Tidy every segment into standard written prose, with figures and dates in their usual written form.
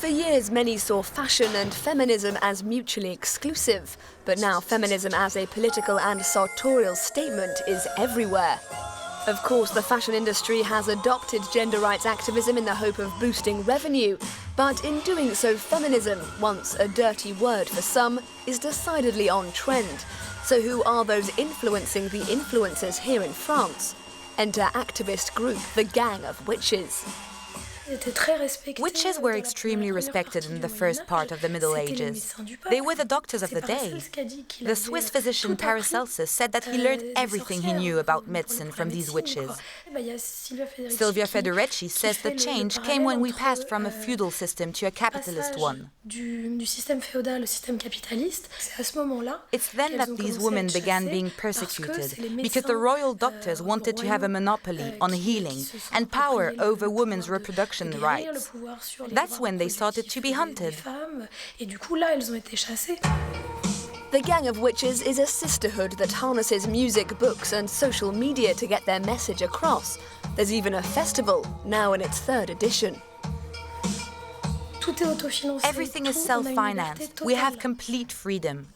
For years, many saw fashion and feminism as mutually exclusive, but now feminism as a political and sartorial statement is everywhere. Of course, the fashion industry has adopted gender rights activism in the hope of boosting revenue, but in doing so, feminism, once a dirty word for some, is decidedly on trend. So who are those influencing the influencers here in France? Enter activist group The Gang of Witches. Witches were extremely respected in the first part of the Middle Ages. They were the doctors of the day. The Swiss physician Paracelsus said that he learned everything he knew about medicine from these witches. Silvia Federici says the change came when we passed from a feudal system to a capitalist one. It's then that these women began being persecuted, because the royal doctors wanted to have a monopoly on healing and power over women's reproduction rights. That's when they started to be hunted. The Gang of Witches is a sisterhood that harnesses music, books and social media to get their message across. There's even a festival, now in its 3rd edition. Everything is self-financed. We have complete freedom.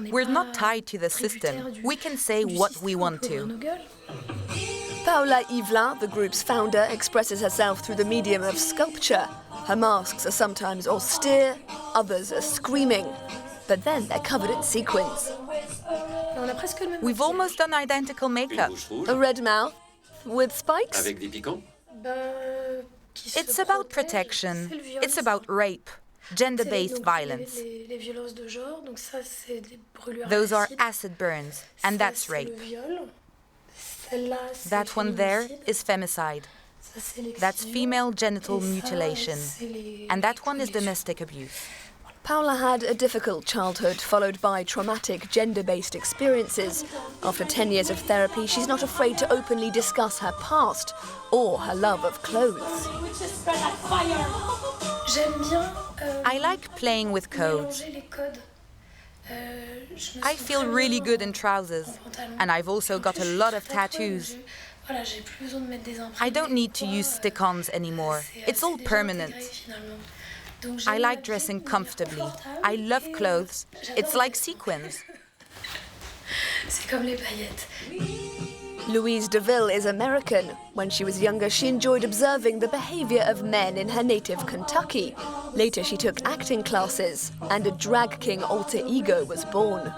We're not tied to the system. We can say what we want to. Paola Yvelin, the group's founder, expresses herself through the medium of sculpture. Her masks are sometimes austere, others are screaming. But then they're covered in sequins. We've almost done identical makeup. A red mouth with spikes? It's about protection. It's about rape, gender-based violence. Those are acid burns, and that's rape. That one there is femicide. That's female genital mutilation. And that one is domestic abuse. Paola had a difficult childhood, followed by traumatic gender-based experiences. After 10 years of therapy, she's not afraid to openly discuss her past or her love of clothes. I like playing with codes. I feel really good in trousers, and I've also got a lot of tattoos. I don't need to use stick-ons anymore. It's all permanent. I like dressing comfortably. I love clothes. It's like sequins. Louise Deville is American. When she was younger, she enjoyed observing the behavior of men in her native Kentucky. Later, she took acting classes, and a drag king alter ego was born.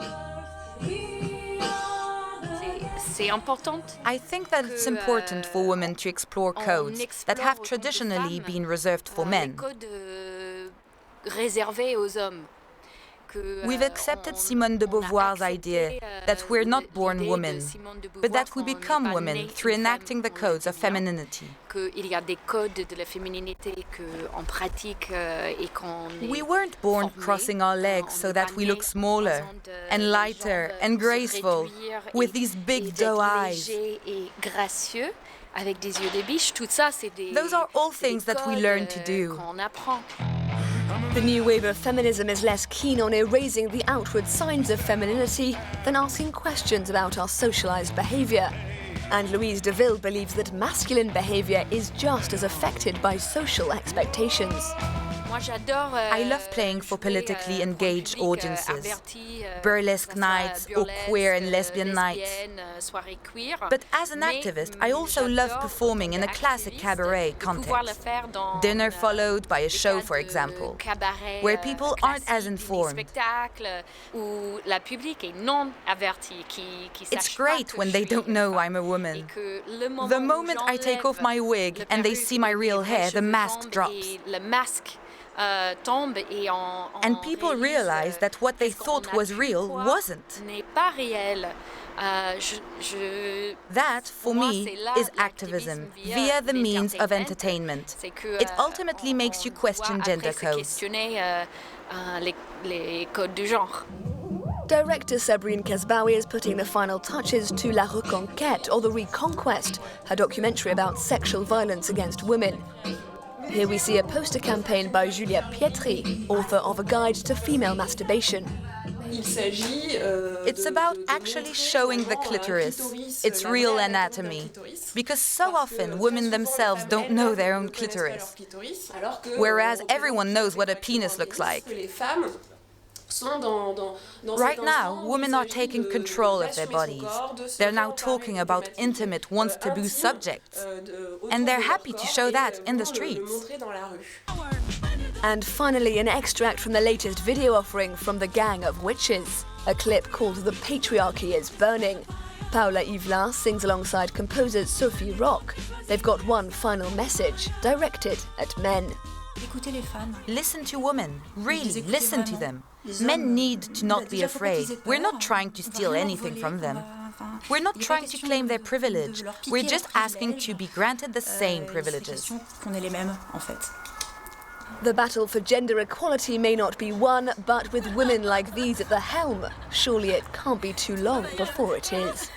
I think that it's important for women to explore codes that have traditionally been reserved for men. We've accepted Simone de Beauvoir's idea that we're not born women, but that we become women through enacting the codes of femininity. We weren't born crossing our legs so that we look smaller and lighter and graceful, with these big doe eyes. Those are all things that we learn to do. The new wave of feminism is less keen on erasing the outward signs of femininity than asking questions about our socialized behavior. And Louise Deville believes that masculine behavior is just as affected by social expectations. I love playing for politically engaged audiences, burlesque nights or queer and lesbian nights. But as an activist, I also love performing in a classic cabaret context. Dinner followed by a show, for example, where people aren't as informed. It's great when they don't know I'm a woman. The moment I take off my wig and they see my real hair, the mask drops. And people realize that what they thought was real wasn't. That, for me, is activism, via the means of entertainment. It ultimately makes you question gender codes. Director Sabrina Bow is putting the final touches to La Reconquête, or the Reconquest, her documentary about sexual violence against women. Here we see a poster campaign by Julia Pietri, author of A Guide to Female Masturbation. It's about actually showing the clitoris, its real anatomy, because so often women themselves don't know their own clitoris, whereas everyone knows what a penis looks like. Right now, women are taking control of their bodies. They're now talking about intimate, once taboo subjects, and they're happy to show that in the streets. And finally, an extract from the latest video offering from the Gang of Witches, a clip called The Patriarchy is Burning. Paula Yvelin sings alongside composer Sophie Rock. They've got one final message, directed at men. Listen to women, really, listen to them. Men need to not be afraid. We're not trying to steal anything from them. We're not trying to claim their privilege. We're just asking to be granted the same privileges. The battle for gender equality may not be won, but with women like these at the helm, surely it can't be too long before it is.